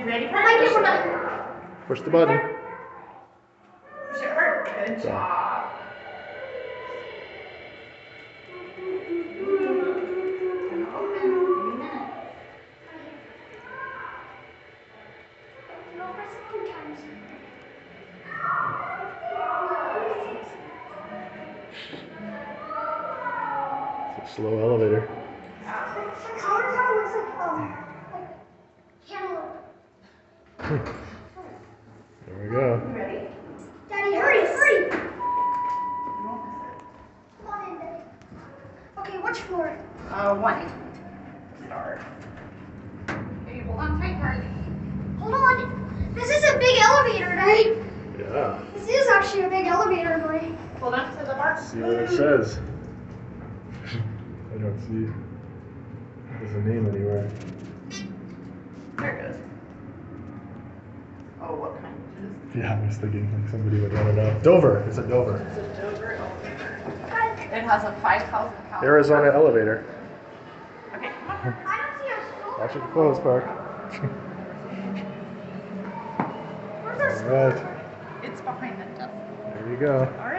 ready for it? Push the button. Push it hard. Good job. Gonna open any minute. It's a slow elevator. There we go. You ready? Daddy, hurry, hurry! Come on in, Daddy. Okay, which floor? 1. Start. Okay, hold on tight, Mark. Hold on. This is a big elevator, Daddy. Yeah. This is actually a big elevator, boy. Hold on to the bar. See what it says. I don't see. There's a name anywhere. There it goes. Oh, what kind is it? Yeah, I was thinking like somebody would want to know. Dover. It's a Dover. It's a Dover elevator. It has a 5,000 pound. Arizona elevator. Okay, come on. I don't see a floor. Watch it close, Park. Where's our All right. It's behind the desk. There you go. All right.